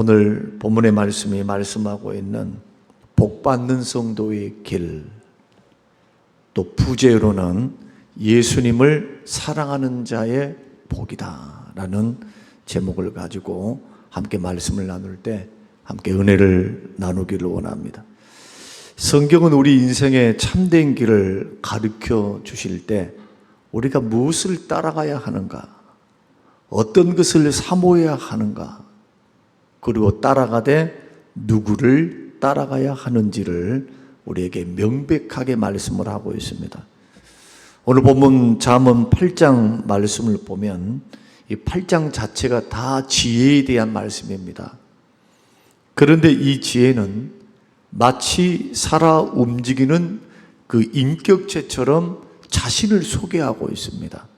오늘 본문의 말씀이 말씀하고 있는 복받는 성도의 길, 또 부제로는 예수님을 사랑하는 자의 복이다 라는 제목을 가지고 함께 말씀을 나눌 때 함께 은혜를 나누기를 원합니다. 성경은 우리 인생의 참된 길을 가르쳐 주실 때 우리가 무엇을 따라가야 하는가, 어떤 것을 사모해야 하는가, 그리고 따라가되 누구를 따라가야 하는지를 우리에게 명백하게 말씀을 하고 있습니다. 오늘 본문 잠언 8장 말씀을 보면 이 8장 자체가 다 지혜에 대한 말씀입니다. 그런데 이 지혜는 마치 살아 움직이는 그 인격체처럼 자신을 소개하고 있습니다.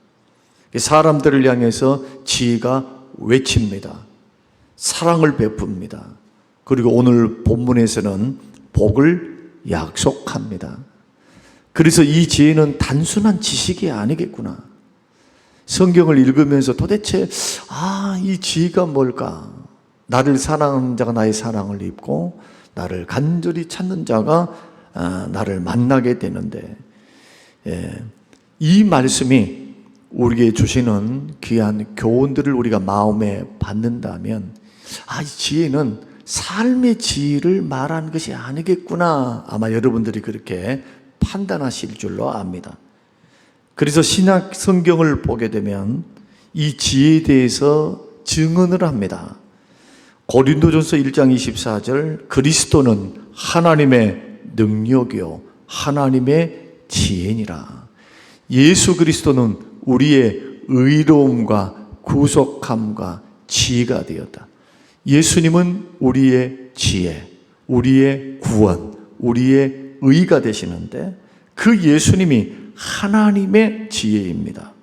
사람들을 향해서 지혜가 외칩니다. 사랑을 베풉니다. 그리고 오늘 본문에서는 복을 약속합니다. 그래서 이 지혜는 단순한 지식이 아니겠구나. 성경을 읽으면서 도대체 이 지혜가 뭘까? 나를 사랑하는 자가 나의 사랑을 입고 나를 간절히 찾는 자가 나를 만나게 되는데, 이 말씀이 우리에게 주시는 귀한 교훈들을 우리가 마음에 받는다면 이 지혜는 삶의 지혜를 말하는 것이 아니겠구나, 아마 여러분들이 그렇게 판단하실 줄로 압니다. 그래서 신약 성경을 보게 되면 이 지혜에 대해서 증언을 합니다. 고린도전서 1장 24절, 그리스도는 하나님의 능력이요 하나님의 지혜니라. 예수 그리스도는 우리의 의로움과 구속함과 지혜가 되었다. 예수님은 우리의 지혜, 우리의 구원, 우리의 의가 되시는데 그 예수님이 하나님의 지혜입니다.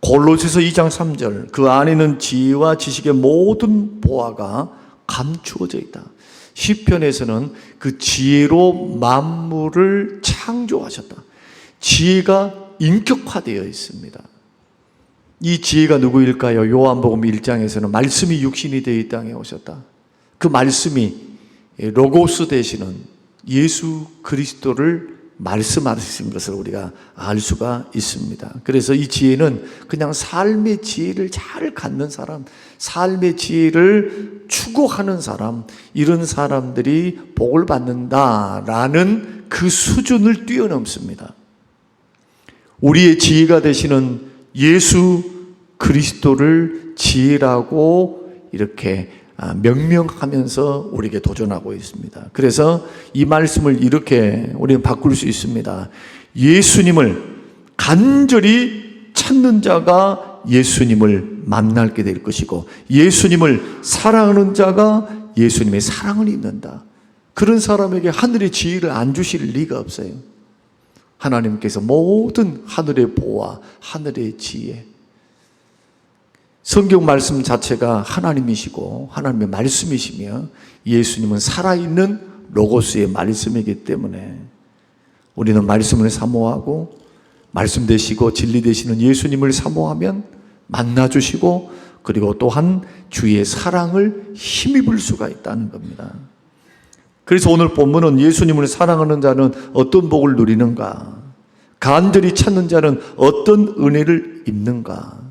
골로새서 2장 3절, 그 안에는 지혜와 지식의 모든 보화가 감추어져 있다. 시편에서는 그 지혜로 만물을 창조하셨다. 지혜가 인격화되어 있습니다. 이 지혜가 누구일까요? 요한복음 1장에서는 말씀이 육신이 되어 이 땅에 오셨다. 그 말씀이 로고스 되시는 예수 그리스도를 말씀하신 것을 우리가 알 수가 있습니다. 그래서 이 지혜는 그냥 삶의 지혜를 잘 갖는 사람, 삶의 지혜를 추구하는 사람, 이런 사람들이 복을 받는다라는 그 수준을 뛰어넘습니다. 우리의 지혜가 되시는 예수 그리스도를 지혜라고 이렇게 명명하면서 우리에게 도전하고 있습니다. 그래서 이 말씀을 이렇게 우리는 바꿀 수 있습니다. 예수님을 간절히 찾는 자가 예수님을 만나게 될 것이고, 예수님을 사랑하는 자가 예수님의 사랑을 입는다. 그런 사람에게 하늘의 지혜를 안 주실 리가 없어요. 하나님께서 모든 하늘의 보화, 하늘의 지혜, 성경 말씀 자체가 하나님이시고 하나님의 말씀이시며 예수님은 살아있는 로고스의 말씀이기 때문에 우리는 말씀을 사모하고 말씀 되시고 진리 되시는 예수님을 사모하면 만나주시고, 그리고 또한 주의 사랑을 힘입을 수가 있다는 겁니다. 그래서 오늘 본문은 예수님을 사랑하는 자는 어떤 복을 누리는가, 간절히 찾는 자는 어떤 은혜를 입는가,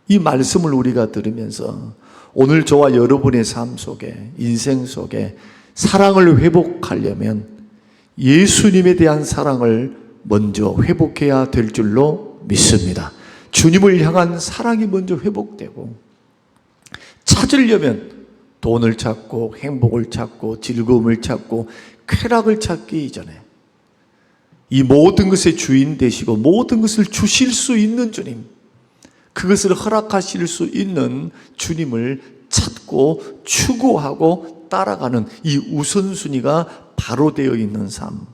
이 말씀을 우리가 들으면서 오늘 저와 여러분의 삶 속에, 인생 속에 사랑을 회복하려면 예수님에 대한 사랑을 먼저 회복해야 될 줄로 믿습니다. 주님을 향한 사랑이 먼저 회복되고, 찾으려면 돈을 찾고 행복을 찾고 즐거움을 찾고 쾌락을 찾기 이전에 이 모든 것의 주인 되시고 모든 것을 주실 수 있는 주님, 그것을 허락하실 수 있는 주님을 찾고 추구하고 따라가는 이 우선순위가 바로 되어 있는 삶,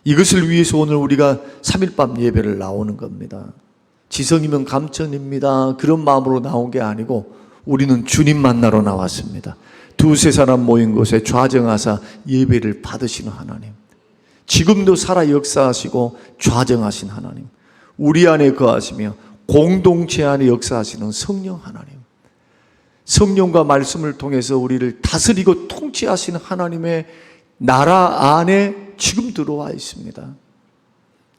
이것을 위해서 오늘 우리가 3일밤 예배를 나오는 겁니다. 지성이면 감천입니다, 그런 마음으로 나온 게 아니고 우리는 주님 만나러 나왔습니다. 두세 사람 모인 곳에 좌정하사 예배를 받으시는 하나님, 지금도 살아 역사하시고 좌정하신 하나님, 우리 안에 거하시며 공동체 안에 역사하시는 성령 하나님, 성령과 말씀을 통해서 우리를 다스리고 통치하시는 하나님의 나라 안에 지금 들어와 있습니다.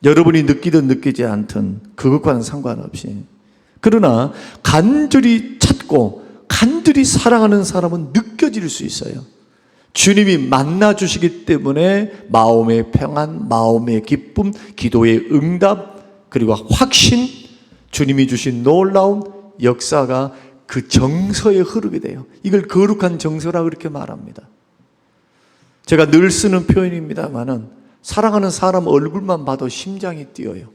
여러분이 느끼든 느끼지 않든 그것과는 상관없이, 그러나 간절히 찾고 간절히 사랑하는 사람은 느껴질 수 있어요. 주님이 만나주시기 때문에 마음의 평안, 마음의 기쁨, 기도의 응답, 그리고 확신, 주님이 주신 놀라운 역사가 그 정서에 흐르게 돼요. 이걸 거룩한 정서라고 그렇게 말합니다. 제가 늘 쓰는 표현입니다만은, 사랑하는 사람 얼굴만 봐도 심장이 뛰어요.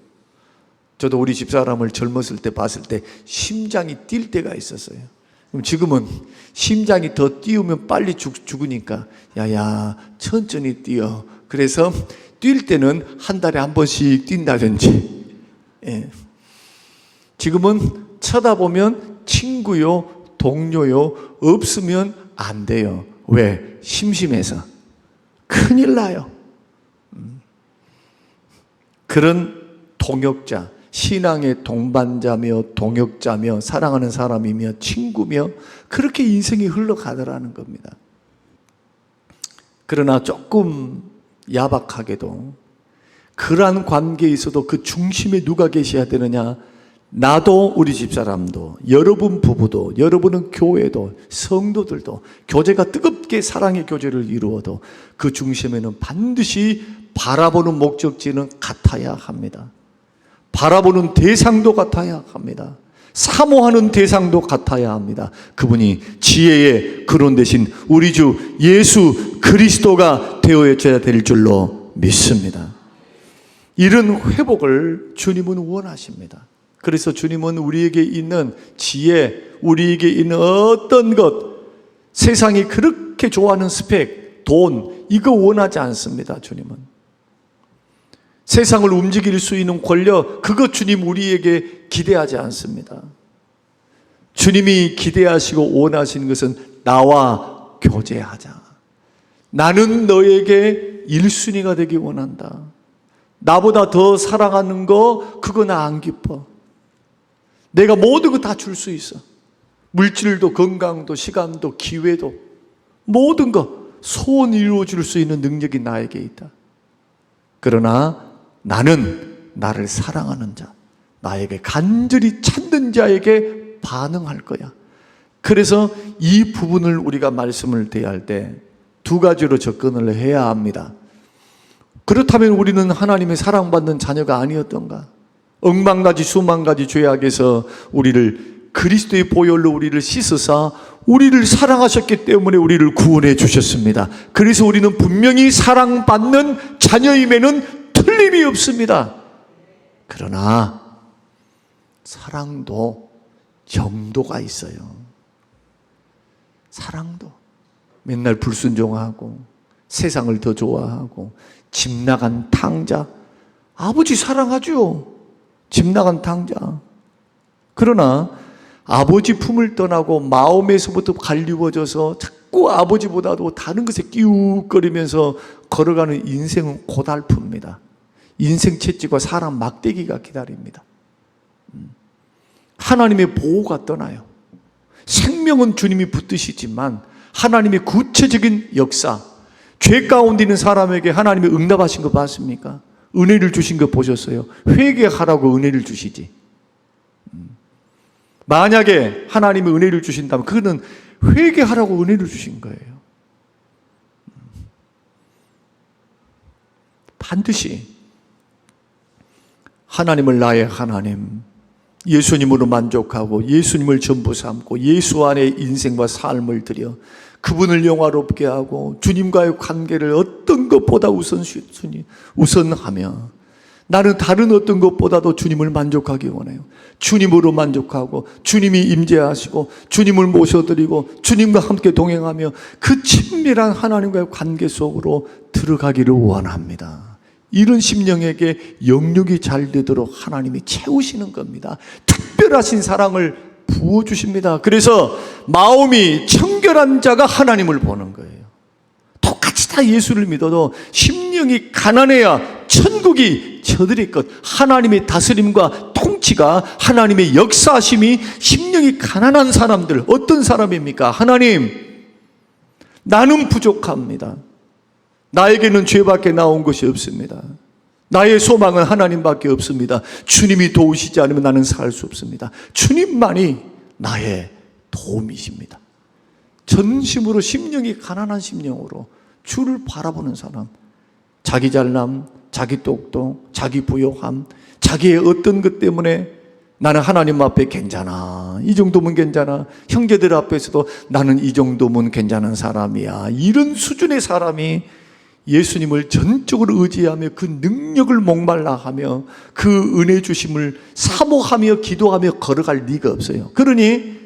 저도 우리 집사람을 젊었을 때 봤을 때 심장이 뛸 때가 있었어요. 그럼 지금은 심장이 더 뛰우면 빨리 죽으니까 야야 천천히 뛰어. 그래서 뛸 때는 한 달에 한 번씩 뛴다든지. 예. 지금은 쳐다보면 친구요, 동료요, 없으면 안 돼요. 왜? 심심해서. 큰일 나요. 그런 동역자, 신앙의 동반자며 동역자며 사랑하는 사람이며 친구며 그렇게 인생이 흘러가더라는 겁니다. 그러나 조금 야박하게도 그러한 관계에 있어도 그 중심에 누가 계셔야 되느냐? 나도, 우리 집사람도, 여러분 부부도, 여러분은 교회도, 성도들도 교제가 뜨겁게 사랑의 교제를 이루어도 그 중심에는 반드시 바라보는 목적지는 같아야 합니다. 바라보는 대상도 같아야 합니다. 사모하는 대상도 같아야 합니다. 그분이 지혜의 근원 되신 우리 주 예수 그리스도가 되어져야 될 줄로 믿습니다. 이런 회복을 주님은 원하십니다. 그래서 주님은 우리에게 있는 지혜, 우리에게 있는 어떤 것, 세상이 그렇게 좋아하는 스펙, 돈, 이거 원하지 않습니다. 주님은 세상을 움직일 수 있는 권력, 그것 주님 우리에게 기대하지 않습니다. 주님이 기대하시고 원하시는 것은 나와 교제하자. 나는 너에게 1순위가 되기 원한다. 나보다 더 사랑하는 거, 그거 나 안 기뻐. 내가 모든 거 다 줄 수 있어. 물질도, 건강도, 시간도, 기회도, 모든 거 소원 이루어 줄 수 있는 능력이 나에게 있다. 그러나 나는 나를 사랑하는 자, 나에게 간절히 찾는 자에게 반응할 거야. 그래서 이 부분을 우리가 말씀을 대할 때 두 가지로 접근을 해야 합니다. 그렇다면 우리는 하나님의 사랑받는 자녀가 아니었던가? 억만 가지 수만 가지 죄악에서 우리를 그리스도의 보혈로 우리를 씻으사 우리를 사랑하셨기 때문에 우리를 구원해 주셨습니다. 그래서 우리는 분명히 사랑받는 자녀임에는 틀림이 없습니다. 그러나 사랑도 정도가 있어요. 사랑도 맨날 불순종하고 세상을 더 좋아하고 집 나간 탕자, 아버지 사랑하죠. 집 나간 탕자. 그러나 아버지 품을 떠나고 마음에서부터 갈리워져서 자꾸 아버지보다도 다른 것에 끼욱거리면서 걸어가는 인생은 고달픕니다. 인생 채찍과 사람 막대기가 기다립니다. 하나님의 보호가 떠나요. 생명은 주님이 붙드시지만 하나님의 구체적인 역사, 죄 가운데 있는 사람에게 하나님이 응답하신 거 봤습니까? 은혜를 주신 거 보셨어요? 회개하라고 은혜를 주시지. 만약에 하나님이 은혜를 주신다면 그거는 회개하라고 은혜를 주신 거예요. 반드시 하나님을 나의 하나님, 예수님으로 만족하고 예수님을 전부 삼고 예수 안에 인생과 삶을 들여 그분을 영화롭게 하고 주님과의 관계를 어떤 것보다 우선하며 나는 다른 어떤 것보다도 주님을 만족하기 원해요. 주님으로 만족하고 주님이 임재하시고 주님을 모셔드리고 주님과 함께 동행하며 그 친밀한 하나님과의 관계 속으로 들어가기를 원합니다. 이런 심령에게 영육이 잘 되도록 하나님이 채우시는 겁니다. 특별하신 사랑을 부어주십니다. 그래서 마음이 청결한 자가 하나님을 보는 거예요. 똑같이 다 예수를 믿어도 심령이 가난해야 천국이 저들의 것, 하나님의 다스림과 통치가, 하나님의 역사심이 심령이 가난한 사람들, 어떤 사람입니까? 하나님, 나는 부족합니다. 나에게는 죄밖에 나온 것이 없습니다. 나의 소망은 하나님밖에 없습니다. 주님이 도우시지 않으면 나는 살 수 없습니다. 주님만이 나의 도움이십니다. 전심으로, 심령이 가난한 심령으로 주를 바라보는 사람, 자기 잘남, 자기 똑똑, 자기 부요함, 자기의 어떤 것 때문에 나는 하나님 앞에 괜찮아, 이 정도면 괜찮아, 형제들 앞에서도 나는 이 정도면 괜찮은 사람이야, 이런 수준의 사람이 예수님을 전적으로 의지하며 그 능력을 목말라 하며 그 은혜 주심을 사모하며 기도하며 걸어갈 리가 없어요. 그러니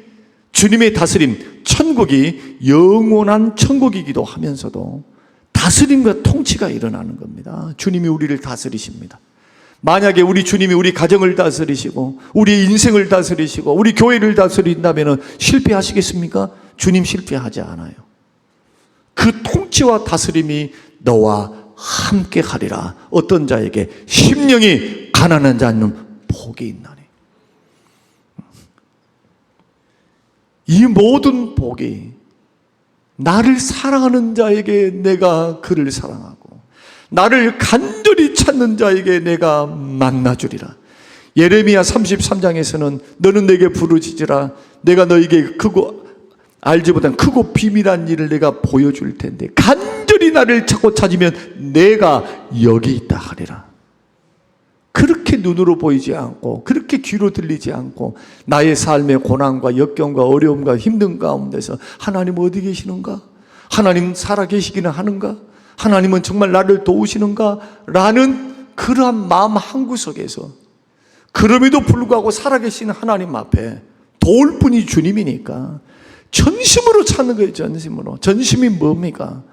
주님의 다스림, 천국이 영원한 천국이기도 하면서도 다스림과 통치가 일어나는 겁니다. 주님이 우리를 다스리십니다. 만약에 우리 주님이 우리 가정을 다스리시고 우리 인생을 다스리시고 우리 교회를 다스린다면 실패하시겠습니까? 주님 실패하지 않아요. 그 통치와 다스림이 너와 함께 하리라. 어떤 자에게? 심령이 가난한 자는 복이 있나니. 이 모든 복이 나를 사랑하는 자에게 내가 그를 사랑하고 나를 간절히 찾는 자에게 내가 만나주리라. 예레미야 33장에서는 너는 내게 부르짖으라. 내가 너에게 크고 알지 못한 크고 비밀한 일을 내가 보여줄 텐데 간절히 나를 찾고 찾으면 내가 여기 있다 하리라. 그렇게 눈으로 보이지 않고 그렇게 귀로 들리지 않고 나의 삶의 고난과 역경과 어려움과 힘든 가운데서 하나님 어디 계시는가? 하나님 살아계시기는 하는가? 하나님은 정말 나를 도우시는가? 라는 그러한 마음 한구석에서 그럼에도 불구하고 살아계시는 하나님 앞에 도울 분이 주님이니까 전심으로 찾는 거예요. 전심으로. 전심이 뭡니까?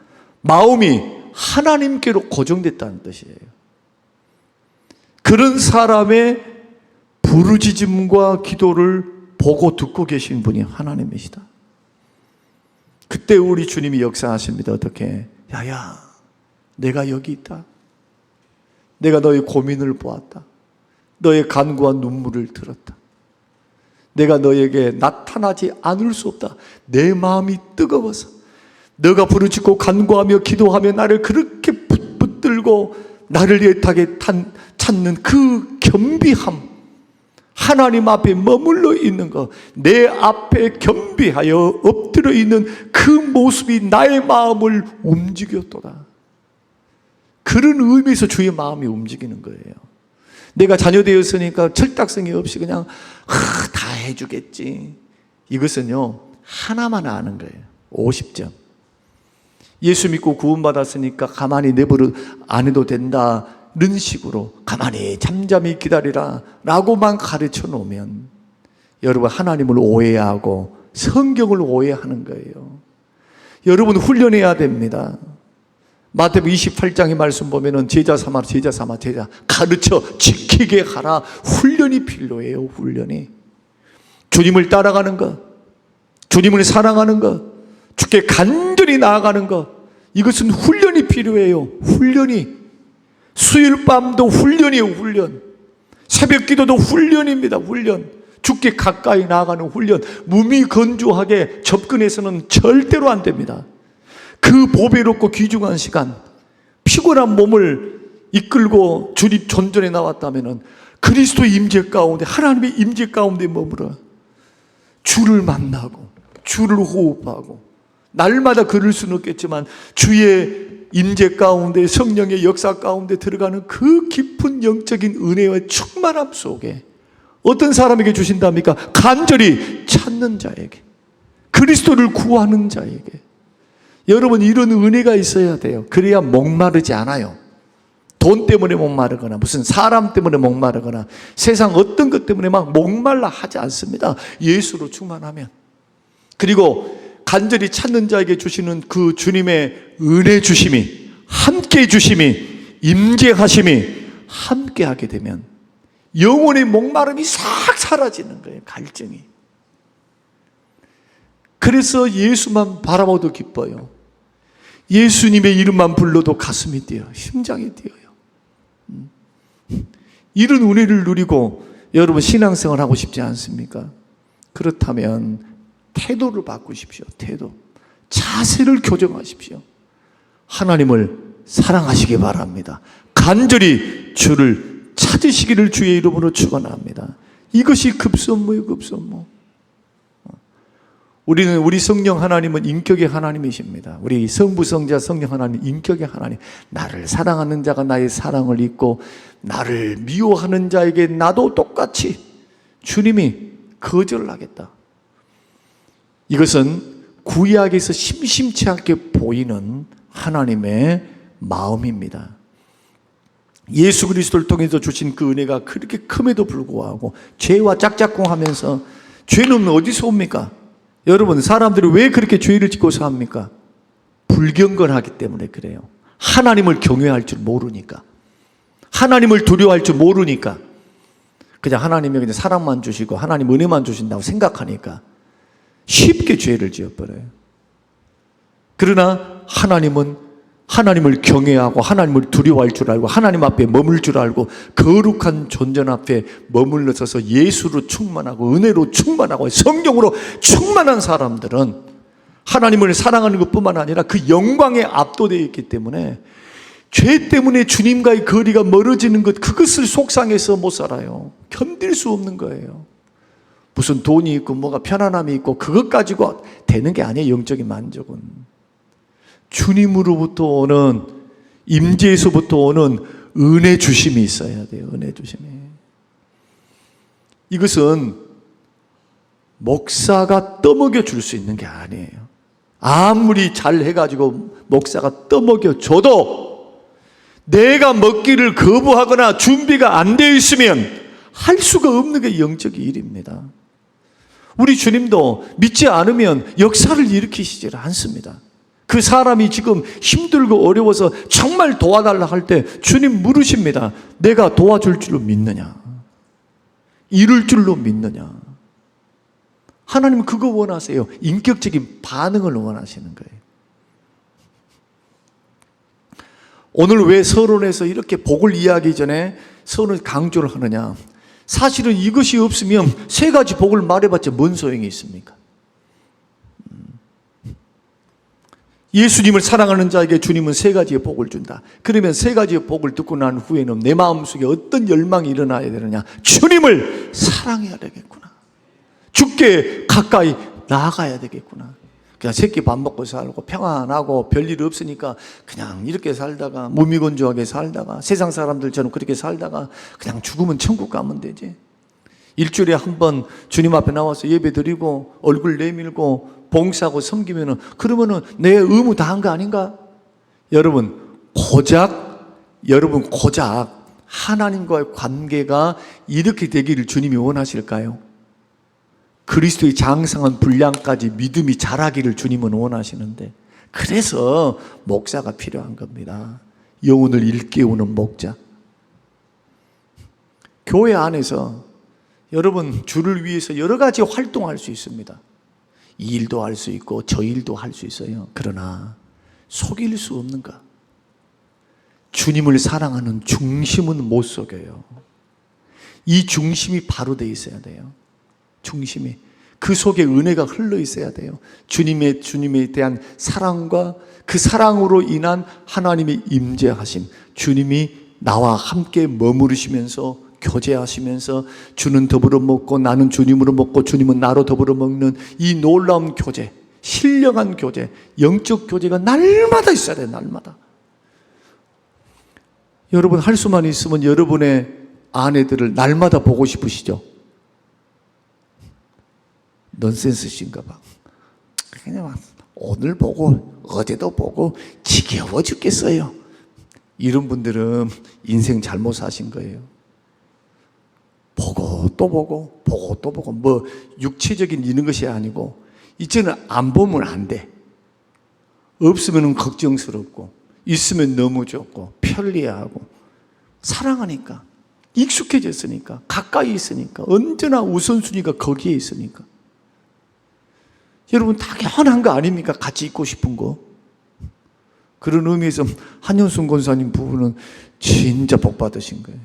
마음이 하나님께로 고정됐다는 뜻이에요. 그런 사람의 부르짖음과 기도를 보고 듣고 계신 분이 하나님이시다. 그때 우리 주님이 역사하십니다. 어떻게? 야야, 내가 여기 있다. 내가 너의 고민을 보았다. 너의 간구와 눈물을 들었다. 내가 너에게 나타나지 않을 수 없다. 내 마음이 뜨거워서 너가 부르짖고 간구하며 기도하며 나를 그렇게 붙들고 나를 애타게 찾는 그 겸비함, 하나님 앞에 머물러 있는 것, 내 앞에 겸비하여 엎드려 있는 그 모습이 나의 마음을 움직였도다. 그런 의미에서 주의 마음이 움직이는 거예요. 내가 자녀 되었으니까 철딱성이 없이 그냥 다 해주겠지. 이것은요 하나만 아는 거예요. 50점. 예수 믿고 구원받았으니까 가만히 내버려 안 해도 된다는 식으로 가만히 잠잠히 기다리라 라고만 가르쳐 놓으면 여러분 하나님을 오해하고 성경을 오해하는 거예요. 여러분 훈련해야 됩니다. 마태복음 28장의 말씀 보면은 제자 삼아 가르쳐 지키게 하라. 훈련이 필요해요. 훈련이. 주님을 따라가는 것, 주님을 사랑하는 것, 주께 간절히 나아가는 것, 이것은 훈련이 필요해요. 훈련이. 수요일 밤도 훈련이에요. 훈련. 새벽 기도도 훈련입니다. 훈련. 주께 가까이 나아가는 훈련. 몸이 건조하게 접근해서는 절대로 안 됩니다. 그 보배롭고 귀중한 시간, 피곤한 몸을 이끌고 주님 존전에 나왔다면 그리스도의 임재 가운데, 하나님의 임재 가운데 머물러 주를 만나고 주를 호흡하고, 날마다 그럴 수는 없겠지만 주의 임재 가운데, 성령의 역사 가운데 들어가는 그 깊은 영적인 은혜와 충만함 속에 어떤 사람에게 주신답니까? 간절히 찾는 자에게, 그리스도를 구하는 자에게. 여러분, 이런 은혜가 있어야 돼요. 그래야 목마르지 않아요. 돈 때문에 목마르거나 무슨 사람 때문에 목마르거나 세상 어떤 것 때문에 막 목말라 하지 않습니다. 예수로 충만하면. 그리고 간절히 찾는 자에게 주시는 그 주님의 은혜 주심이, 함께 주심이, 임재하심이 함께 하게 되면 영혼의 목마름이 싹 사라지는 거예요. 갈증이. 그래서 예수만 바라봐도 기뻐요. 예수님의 이름만 불러도 가슴이 뛰어요. 심장이 뛰어요. 이런 은혜를 누리고 여러분 신앙생활 하고 싶지 않습니까? 그렇다면 태도를 바꾸십시오. 태도. 자세를 교정하십시오. 하나님을 사랑하시기 바랍니다. 간절히 주를 찾으시기를 주의 이름으로 축원합니다. 이것이 급선무예요, 급선무. 우리 성령 하나님은 인격의 하나님이십니다. 우리 성부, 성자, 성령 하나님 인격의 하나님. 나를 사랑하는 자가 나의 사랑을 잊고 나를 미워하는 자에게 나도 똑같이 주님이 거절을 하겠다. 이것은 구약에서 심심치 않게 보이는 하나님의 마음입니다. 예수 그리스도를 통해서 주신 그 은혜가 그렇게 큼에도 불구하고 죄와 짝짝꿍하면서 죄는 어디서 옵니까? 여러분, 사람들이 왜 그렇게 죄를 짓고 삽니까? 불경건하기 때문에 그래요. 하나님을 경외할 줄 모르니까, 하나님을 두려워할 줄 모르니까, 그냥 하나님이 그냥 사랑만 주시고 하나님 은혜만 주신다고 생각하니까 쉽게 죄를 지어버려요. 그러나 하나님은 하나님을 경외하고 하나님을 두려워할 줄 알고 하나님 앞에 머물 줄 알고 거룩한 존전 앞에 머물러 서서 예수로 충만하고 은혜로 충만하고 성령으로 충만한 사람들은 하나님을 사랑하는 것뿐만 아니라 그 영광에 압도되어 있기 때문에 죄 때문에 주님과의 거리가 멀어지는 것, 그것을 속상해서 못 살아요. 견딜 수 없는 거예요. 무슨 돈이 있고 뭐가 편안함이 있고 그것 가지고 되는 게 아니에요. 영적인 만족은 주님으로부터 오는, 임재에서부터 오는 은혜 주심이 있어야 돼요. 은혜 주심이. 이것은 목사가 떠먹여 줄 수 있는 게 아니에요. 아무리 잘 해가지고 목사가 떠먹여 줘도 내가 먹기를 거부하거나 준비가 안 되어 있으면 할 수가 없는 게 영적인 일입니다. 우리 주님도 믿지 않으면 역사를 일으키시질 않습니다. 그 사람이 지금 힘들고 어려워서 정말 도와달라 할 때 주님 물으십니다. 내가 도와줄 줄로 믿느냐? 이룰 줄로 믿느냐? 하나님은 그거 원하세요. 인격적인 반응을 원하시는 거예요. 오늘 왜 서론에서 이렇게 복을 이야기하기 전에 서론을 강조를 하느냐? 사실은 이것이 없으면 세 가지 복을 말해봤자 뭔 소용이 있습니까? 예수님을 사랑하는 자에게 주님은 세 가지의 복을 준다. 그러면 세 가지의 복을 듣고 난 후에는 내 마음속에 어떤 열망이 일어나야 되느냐? 주님을 사랑해야 되겠구나. 주께 가까이 나아가야 되겠구나. 그냥 새끼 밥 먹고 살고 평안하고 별일 없으니까 그냥 이렇게 살다가 무미건조하게 살다가 세상 사람들처럼 그렇게 살다가 그냥 죽으면 천국 가면 되지. 일주일에 한 번 주님 앞에 나와서 예배 드리고 얼굴 내밀고 봉사하고 섬기면은 그러면은 내 의무 다 한 거 아닌가? 여러분 고작 하나님과의 관계가 이렇게 되기를 주님이 원하실까요? 그리스도의 장성한 분량까지 믿음이 자라기를 주님은 원하시는데, 그래서 목사가 필요한 겁니다. 영혼을 일깨우는 목자. 교회 안에서 여러분 주를 위해서 여러 가지 활동할 수 있습니다. 이 일도 할 수 있고 저 일도 할 수 있어요. 그러나 속일 수 없는가? 주님을 사랑하는 중심은 못 속여요. 이 중심이 바로 돼 있어야 돼요. 중심이. 그 속에 은혜가 흘러 있어야 돼요. 주님에 대한 사랑과 그 사랑으로 인한 하나님의 임재하심, 주님이 나와 함께 머무르시면서 교제하시면서 주는 더불어 먹고 나는 주님으로 먹고 주님은 나로 더불어 먹는 이 놀라운 교제, 신령한 교제, 영적 교제가 날마다 있어야 돼요. 날마다. 여러분 할 수만 있으면 여러분의 아내들을 날마다 보고 싶으시죠? 넌센스신가 봐. 그냥 오늘 보고 어제도 보고 지겨워 죽겠어요. 이런 분들은 인생 잘못 사신 거예요. 보고 또 보고 보고 또 보고 뭐 육체적인 이런 것이 아니고 이제는 안 보면 안 돼. 없으면 걱정스럽고 있으면 너무 좋고 편리하고 사랑하니까 익숙해졌으니까 가까이 있으니까 언제나 우선순위가 거기에 있으니까. 여러분 당연한 거 아닙니까? 같이 있고 싶은 거. 그런 의미에서 한현순 권사님 부부는 진짜 복 받으신 거예요.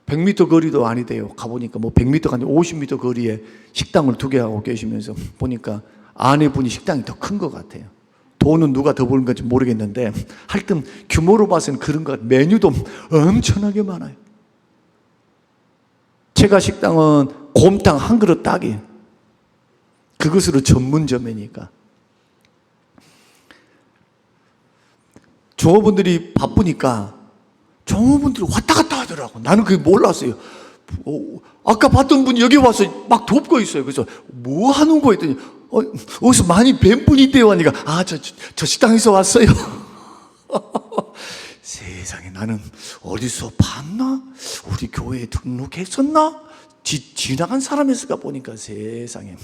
100m 거리도 아니대요. 가보니까 뭐 100m가 아니라 50m 거리에 식당을 2개 하고 계시면서 보니까 아내분이 식당이 더 큰 것 같아요. 돈은 누가 더 버는 건지 모르겠는데 하여튼 규모로 봐서는 그런 것 같아요. 메뉴도 엄청나게 많아요. 제가 식당은 곰탕 한 그릇 딱이 그것으로 전문점이니까. 종업원들이 바쁘니까 종업원들이 왔다 갔다 하더라고. 나는 그게 몰랐어요. 아까 봤던 분이 여기 와서 막 돕고 있어요. 그래서 뭐 하는 거 했더니 어디서 많이 뵌 분인데요 하니까 저 식당에서 왔어요. 세상에, 나는 어디서 봤나? 우리 교회에 등록했었나? 지나간 사람에서가 보니까 세상에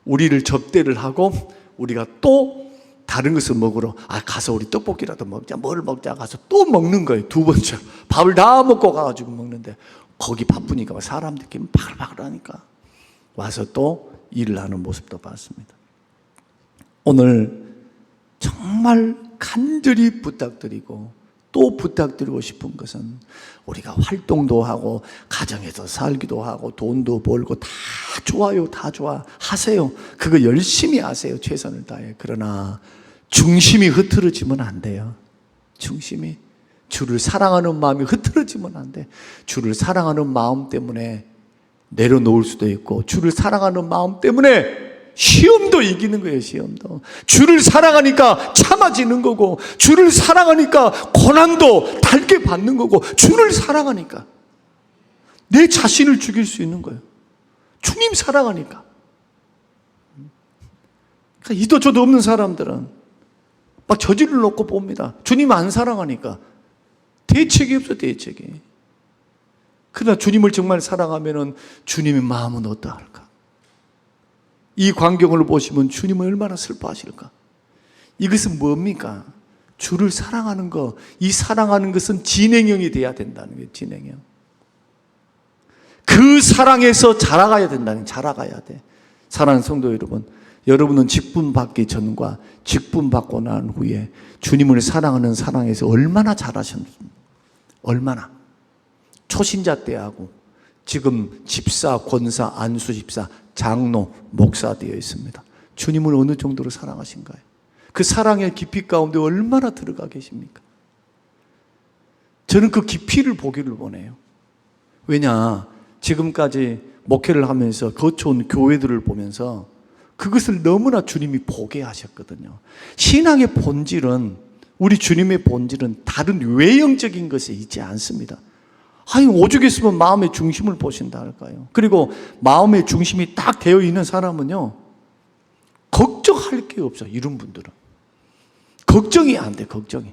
우리를 접대를 하고 우리가 또 다른 것을 먹으러 가서 우리 떡볶이라도 먹자, 뭘 먹자 가서 또 먹는 거예요. 2번째 밥을 다 먹고 가가지고 먹는데 거기 바쁘니까 사람들끼리 바글바글 하니까 와서 또 일을 하는 모습도 봤습니다. 오늘 정말 간절히 부탁드리고 또 부탁드리고 싶은 것은 우리가 활동도 하고 가정에서 살기도 하고 돈도 벌고 다 좋아요. 다 좋아. 하세요. 그거 열심히 하세요. 최선을 다해. 그러나 중심이 흐트러지면 안 돼요. 중심이. 주를 사랑하는 마음이 흐트러지면 안 돼. 주를 사랑하는 마음 때문에 내려놓을 수도 있고 주를 사랑하는 마음 때문에 시험도 이기는 거예요. 시험도. 주를 사랑하니까 참아지는 거고 주를 사랑하니까 고난도 달게 받는 거고 주를 사랑하니까 내 자신을 죽일 수 있는 거예요. 주님 사랑하니까. 그러니까 이도 저도 없는 사람들은 막 저지를 놓고 봅니다. 주님 안 사랑하니까. 대책이 없어. 대책이. 그러나 주님을 정말 사랑하면 주님의 마음은 어떠할까? 이 광경을 보시면 주님은 얼마나 슬퍼하실까? 이것은 뭡니까? 주를 사랑하는 것. 이 사랑하는 것은 진행형이 돼야 된다는 거예요. 진행형. 그 사랑에서 자라가야 된다는, 자라가야 돼. 사랑하는 성도 여러분, 여러분은 직분 받기 전과 직분 받고 난 후에 주님을 사랑하는 사랑에서 얼마나 자라셨습니까? 얼마나? 초신자 때하고 지금 집사, 권사, 안수 집사, 장로, 목사 되어 있습니다. 주님을 어느 정도로 사랑하신가요? 그 사랑의 깊이 가운데 얼마나 들어가 계십니까? 저는 그 깊이를 보기를 원해요. 왜냐, 지금까지 목회를 하면서 거쳐온 교회들을 보면서 그것을 너무나 주님이 보게 하셨거든요. 신앙의 본질은, 우리 주님의 본질은 다른 외형적인 것에 있지 않습니다. 아니, 오죽 했으면 마음의 중심을 보신다 할까요? 그리고 마음의 중심이 딱 되어 있는 사람은요, 걱정할 게 없어요. 이런 분들은 걱정이 안 돼. 걱정이.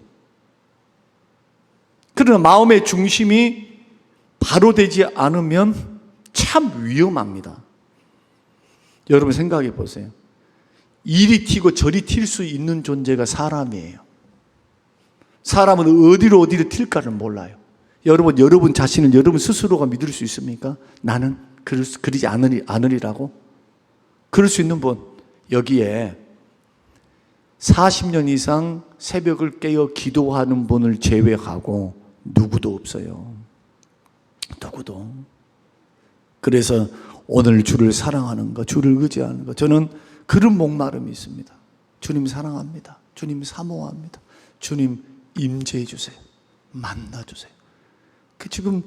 그러나 마음의 중심이 바로 되지 않으면 참 위험합니다. 여러분 생각해 보세요. 이리 튀고 저리 튈 수 있는 존재가 사람이에요. 사람은 어디로 튈까를 몰라요. 여러분 자신을 여러분 스스로가 믿을 수 있습니까? 나는 그러지 않으리라고? 그럴 수 있는 분, 여기에 40년 이상 새벽을 깨어 기도하는 분을 제외하고 누구도 없어요. 누구도. 그래서 오늘 주를 사랑하는 것, 주를 의지하는 것, 저는 그런 목마름이 있습니다. 주님 사랑합니다. 주님 사모합니다. 주님 임재해 주세요. 만나 주세요. 지금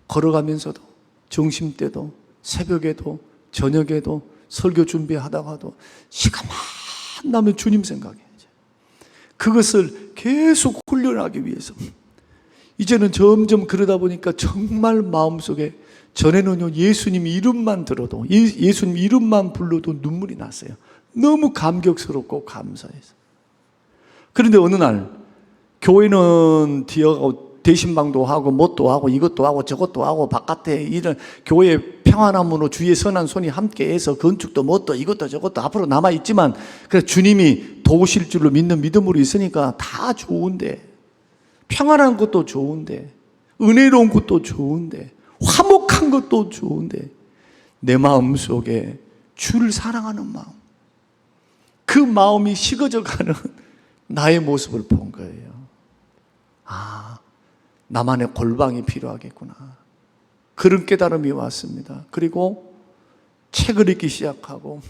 걸어가면서도, 점심때도, 새벽에도, 저녁에도, 설교 준비하다가도 시간만 나면 주님 생각해야죠. 그것을 계속 훈련하기 위해서 이제는 점점 그러다 보니까 정말 마음속에, 전에는요 예수님 이름만 들어도, 예수님 이름만 불러도 눈물이 났어요. 너무 감격스럽고 감사해서. 그런데 어느 날 교회는 대신방도 하고 뭣도 하고 이것도 하고 저것도 하고 바깥에 이런 교회 평안함으로 주의 선한 손이 함께해서 건축도 뭣도 이것도 저것도 앞으로 남아있지만, 그래서 주님이 도우실 줄로 믿는 믿음으로 있으니까 다 좋은데, 평안한 것도 좋은데, 은혜로운 것도 좋은데, 화목한 것도 좋은데, 내 마음속에 주를 사랑하는 마음, 그 마음이 식어져가는 나의 모습을 본 거예요. 아, 나만의 골방이 필요하겠구나. 그런 깨달음이 왔습니다. 그리고 책을 읽기 시작하고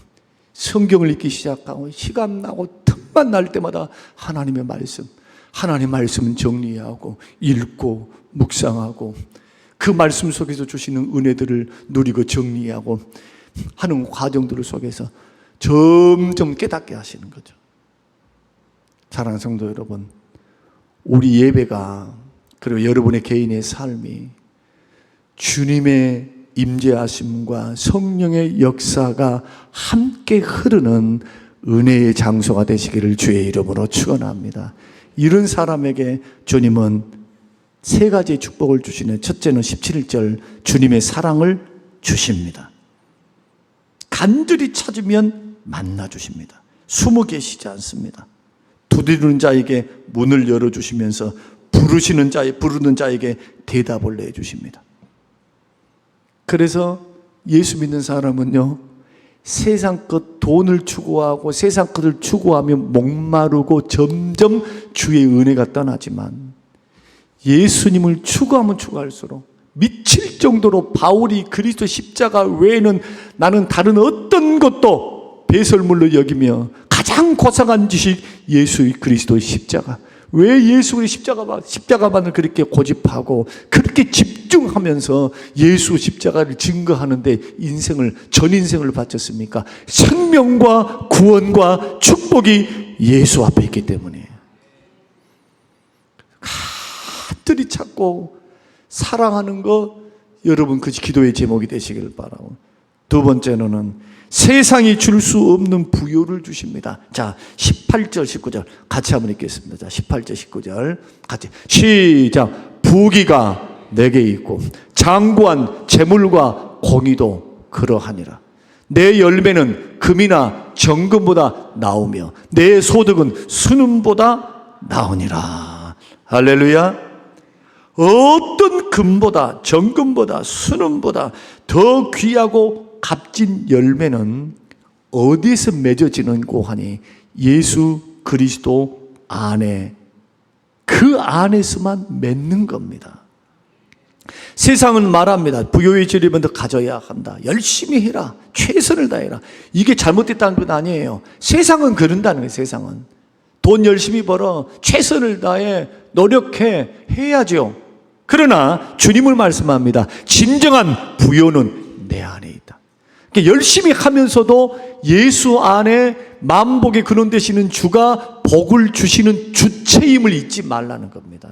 성경을 읽기 시작하고 시간 나고 틈만 날 때마다 하나님의 말씀, 하나님의 말씀은 정리하고 읽고 묵상하고 그 말씀 속에서 주시는 은혜들을 누리고 정리하고 하는 과정들 속에서 점점 깨닫게 하시는 거죠. 사랑하는 성도 여러분, 우리 예배가 그리고 여러분의 개인의 삶이 주님의 임재하심과 성령의 역사가 함께 흐르는 은혜의 장소가 되시기를 주의 이름으로 축원합니다. 이런 사람에게 주님은 세 가지의 축복을 주시는, 첫째는 17절 주님의 사랑을 주십니다. 간절히 찾으면 만나주십니다. 숨어 계시지 않습니다. 두드리는 자에게 문을 열어주시면서 부르는 자에게 대답을 내주십니다. 그래서 예수 믿는 사람은요, 세상 것 돈을 추구하고 세상 것을 추구하며 목마르고 점점 주의 은혜가 떠나지만 예수님을 추구하면 추구할수록 미칠 정도로 바울이 그리스도 십자가 외에는 나는 다른 어떤 것도 배설물로 여기며 가장 고상한 짓이 예수 그리스도의 십자가. 왜 예수의 십자가만을 그렇게 고집하고 그렇게 집중하면서 예수 십자가를 증거하는데 전 인생을 바쳤습니까? 생명과 구원과 축복이 예수 앞에 있기 때문이에요. 간절히 찾고 사랑하는 거, 여러분 그 기도의 제목이 되시길 바라고. 두 번째로는 세상이 줄 수 없는 부요를 주십니다. 자, 18절 19절 같이 한번 읽겠습니다. 자, 18절 19절 같이 시작. 부귀가 내게 있고 장구한 재물과 공의도 그러하니라. 내 열매는 금이나 정금보다 나오며 내 소득은 순금보다 나오니라. 할렐루야. 어떤 금보다 정금보다 순금보다 더 귀하고 값진 열매는 어디서 맺어지는고 하니 예수 그리스도 안에, 그 안에서만 맺는 겁니다. 세상은 말합니다. 부요의 즐림은 더 가져야 한다. 열심히 해라. 최선을 다해라. 이게 잘못됐다는 건 아니에요. 세상은 그런다는 거예요. 세상은 돈 열심히 벌어, 최선을 다해, 노력해, 해야죠. 그러나 주님을 말씀합니다. 진정한 부요는 내 안에 있다. 열심히 하면서도 예수 안에 만복의 근원 되시는 주가 복을 주시는 주체임을 잊지 말라는 겁니다.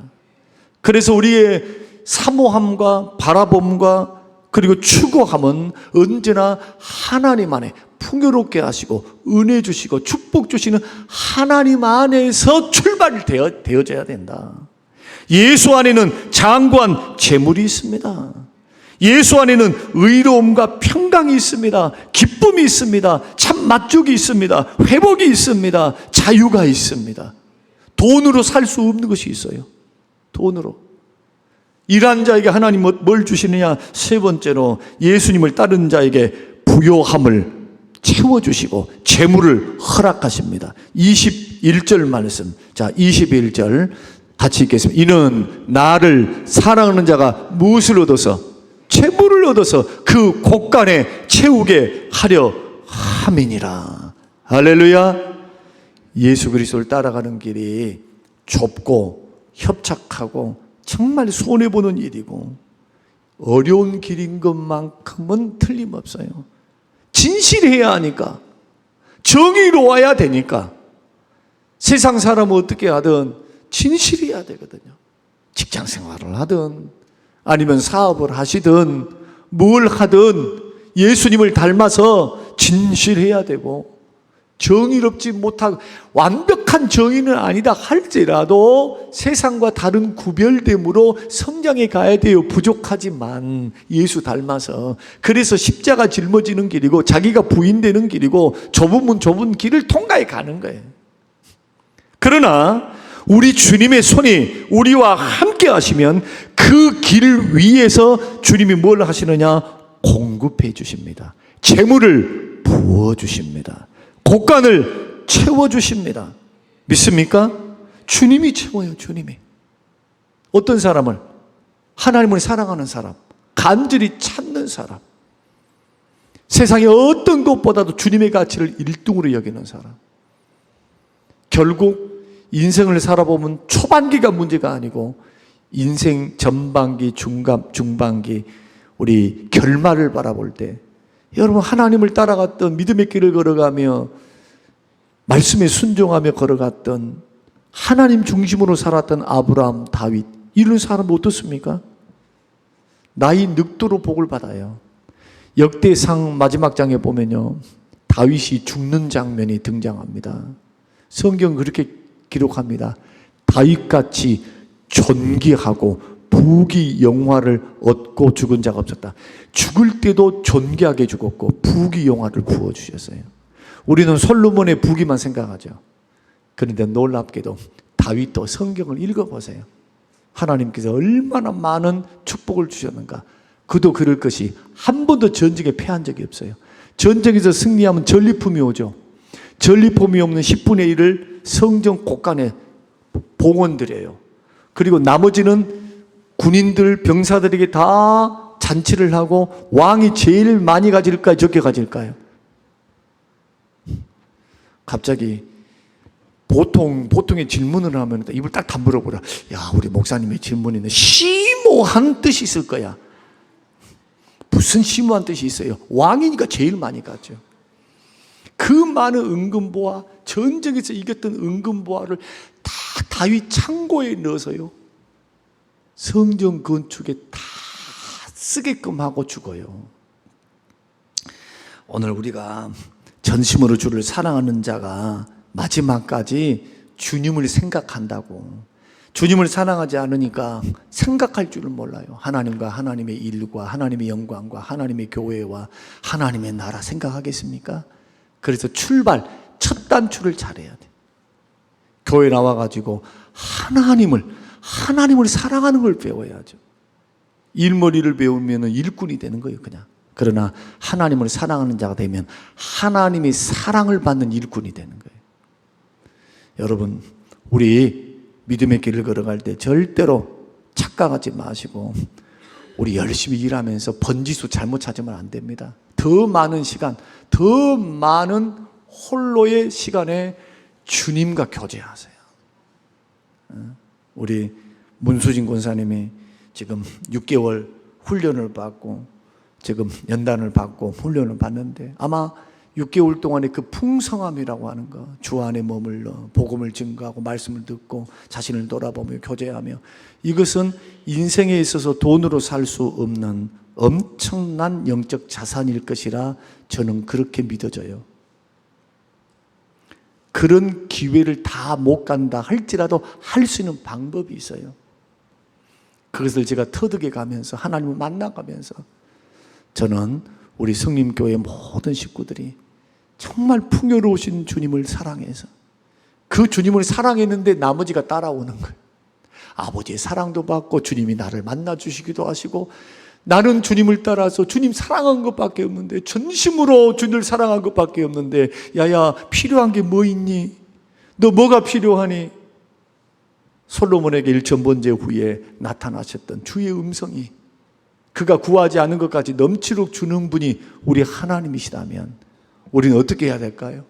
그래서 우리의 사모함과 바라봄과 그리고 추구함은 언제나 하나님 안에 풍요롭게 하시고 은혜 주시고 축복 주시는 하나님 안에서 출발이 되어져야 된다. 예수 안에는 장구한 재물이 있습니다. 예수 안에는 의로움과 평강이 있습니다. 기쁨이 있습니다. 참 만족이 있습니다. 회복이 있습니다. 자유가 있습니다. 돈으로 살 수 없는 것이 있어요. 돈으로. 일한 자에게 하나님 뭘 주시느냐? 세 번째로 예수님을 따르는 자에게 부요함을 채워주시고 재물을 허락하십니다. 21절 말씀. 자, 21절 같이 읽겠습니다. 이는 나를 사랑하는 자가 무엇을 얻어서 재물을 얻어서 그 곳간에 채우게 하려 함이니라. 할렐루야. 예수 그리스도를 따라가는 길이 좁고 협착하고 정말 손해보는 일이고 어려운 길인 것만큼은 틀림없어요. 진실해야 하니까, 정의로워야 되니까, 세상 사람은 어떻게 하든 진실해야 되거든요. 직장 생활을 하든 아니면 사업을 하시든 뭘 하든 예수님을 닮아서 진실해야 되고, 정의롭지 못하고 완벽한 정의는 아니다 할지라도 세상과 다른 구별됨으로 성장해 가야 돼요. 부족하지만 예수 닮아서. 그래서 십자가 짊어지는 길이고 자기가 부인되는 길이고 좁은 문 좁은 길을 통과해 가는 거예요. 그러나 우리 주님의 손이 우리와 함께 하시면 그 길 위에서 주님이 뭘 하시느냐? 공급해 주십니다. 재물을 부어 주십니다. 곳간을 채워주십니다. 믿습니까? 주님이 채워요. 주님이. 어떤 사람을? 하나님을 사랑하는 사람, 간절히 찾는 사람, 세상의 어떤 것보다도 주님의 가치를 1등으로 여기는 사람. 결국 인생을 살아보면 초반기가 문제가 아니고 인생 전반기, 중반기 우리 결말을 바라볼 때, 여러분 하나님을 따라갔던 믿음의 길을 걸어가며 말씀에 순종하며 걸어갔던 하나님 중심으로 살았던 아브라함, 다윗, 이런 사람은 어떻습니까? 나이 늙도록 복을 받아요. 역대상 마지막 장에 보면요, 다윗이 죽는 장면이 등장합니다. 성경 그렇게 기록합니다. 다윗같이 존귀하고 부귀 영화를 얻고 죽은 자가 없었다. 죽을 때도 존귀하게 죽었고 부귀 영화를 부어주셨어요. 우리는 솔로몬의 부귀만 생각하죠. 그런데 놀랍게도 다윗도 성경을 읽어보세요. 하나님께서 얼마나 많은 축복을 주셨는가. 그도 그럴 것이 한 번도 전쟁에 패한 적이 없어요. 전쟁에서 승리하면 전리품이 오죠. 전리품이 없는 10분의 1을 성전 곳간에 봉헌드려요. 그리고 나머지는 군인들, 병사들에게 다 잔치를 하고, 왕이 제일 많이 가질까요? 적게 가질까요? 갑자기 보통의 질문을 하면 입을 딱 다물어보라. 야, 우리 목사님의 질문에는 심오한 뜻이 있을 거야. 무슨 심오한 뜻이 있어요? 왕이니까 제일 많이 가죠. 그 많은 은금보화, 전쟁에서 이겼던 은금보화를 다 다윗 창고에 넣어서요, 성전 건축에 다 쓰게끔 하고 죽어요. 오늘 우리가 전심으로 주를 사랑하는 자가 마지막까지 주님을 생각한다고, 주님을 사랑하지 않으니까 생각할 줄을 몰라요. 하나님과 하나님의 일과 하나님의 영광과 하나님의 교회와 하나님의 나라 생각하겠습니까? 그래서 첫 단추를 잘해야 돼. 교회 나와가지고 하나님을 사랑하는 걸 배워야죠. 일머리를 배우면 일꾼이 되는 거예요, 그냥. 그러나 하나님을 사랑하는 자가 되면 하나님의 사랑을 받는 일꾼이 되는 거예요. 여러분, 우리 믿음의 길을 걸어갈 때 절대로 착각하지 마시고, 우리 열심히 일하면서 번지수 잘못 찾으면 안 됩니다. 더 많은 시간, 더 많은 홀로의 시간에 주님과 교제하세요. 우리 문수진 권사님이 지금 6개월 훈련을 받고 지금 연단을 받고 훈련을 받는데, 아마 6개월 동안의 그 풍성함이라고 하는 거, 주 안에 머물러 복음을 증거하고 말씀을 듣고 자신을 돌아보며 교제하며, 이것은 인생에 있어서 돈으로 살 수 없는 엄청난 영적 자산일 것이라 저는 그렇게 믿어져요. 그런 기회를 다 못 간다 할지라도 할 수 있는 방법이 있어요. 그것을 제가 터득해 가면서 하나님을 만나가면서, 저는 우리 성림교회 모든 식구들이 정말 풍요로우신 주님을 사랑해서, 그 주님을 사랑했는데 나머지가 따라오는 거예요. 아버지의 사랑도 받고 주님이 나를 만나주시기도 하시고, 나는 주님을 따라서 주님 사랑한 것밖에 없는데, 전심으로 주님을 사랑한 것밖에 없는데, 야야 필요한 게 뭐 있니? 너 뭐가 필요하니? 솔로몬에게 1000번째 후에 나타나셨던 주의 음성이, 그가 구하지 않은 것까지 넘치도록 주는 분이 우리 하나님이시다면 우리는 어떻게 해야 될까요?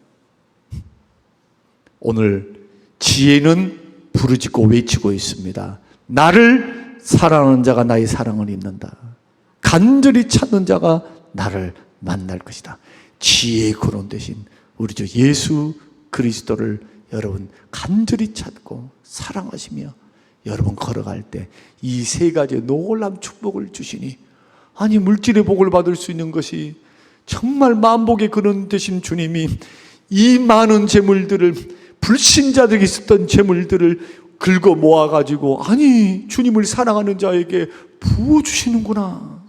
오늘 지혜는 부르짖고 외치고 있습니다. 나를 사랑하는 자가 나의 사랑을 입는다. 간절히 찾는 자가 나를 만날 것이다. 지혜의 근원 되신 우리 주 예수 그리스도를 여러분 간절히 찾고 사랑하시며 여러분 걸어갈 때 이 세 가지의 놀라운 축복을 주시니, 아니 물질의 복을 받을 수 있는 것이 정말 만복의 근원 되신 주님이 이 많은 재물들을, 불신자들이 있었던 재물들을 긁어 모아가지고, 아니 주님을 사랑하는 자에게 부어주시는구나.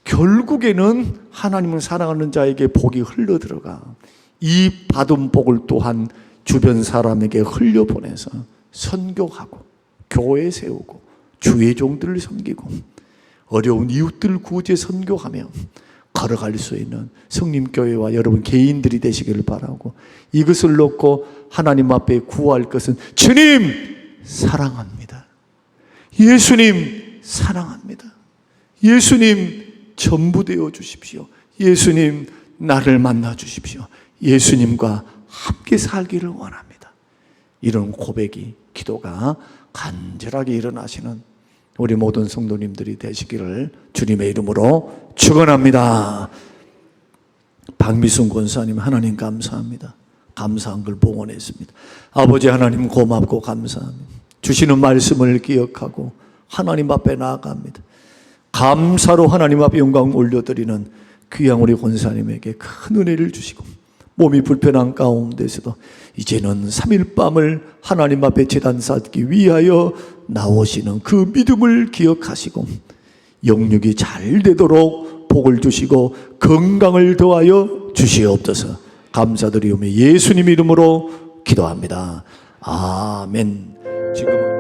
결국에는 하나님을 사랑하는 자에게 복이 흘러들어가 이 받은 복을 또한 주변 사람에게 흘려보내서 선교하고 교회 세우고 주의 종들을 섬기고 어려운 이웃들 구제 선교하며 걸어갈 수 있는 성림교회와 여러분 개인들이 되시기를 바라고, 이것을 놓고 하나님 앞에 구할 것은 주님 사랑합니다, 예수님 사랑합니다, 예수님 전부 되어 주십시오. 예수님 나를 만나 주십시오. 예수님과 함께 살기를 원합니다. 이런 고백이, 기도가 간절하게 일어나시는 우리 모든 성도님들이 되시기를 주님의 이름으로 축원합니다. 박미순 권사님, 하나님 감사합니다. 감사한 걸 봉헌했습니다. 아버지 하나님 고맙고 감사합니다. 주시는 말씀을 기억하고 하나님 앞에 나아갑니다. 감사로 하나님 앞에 영광 올려드리는 귀한 우리 권사님에게 큰 은혜를 주시고, 몸이 불편한 가운데서도 이제는 3일 밤을 하나님 앞에 제단 쌓기 위하여 나오시는 그 믿음을 기억하시고 영육이 잘 되도록 복을 주시고 건강을 더하여 주시옵소서. 감사드리오며 예수님 이름으로 기도합니다. 아멘. 지금은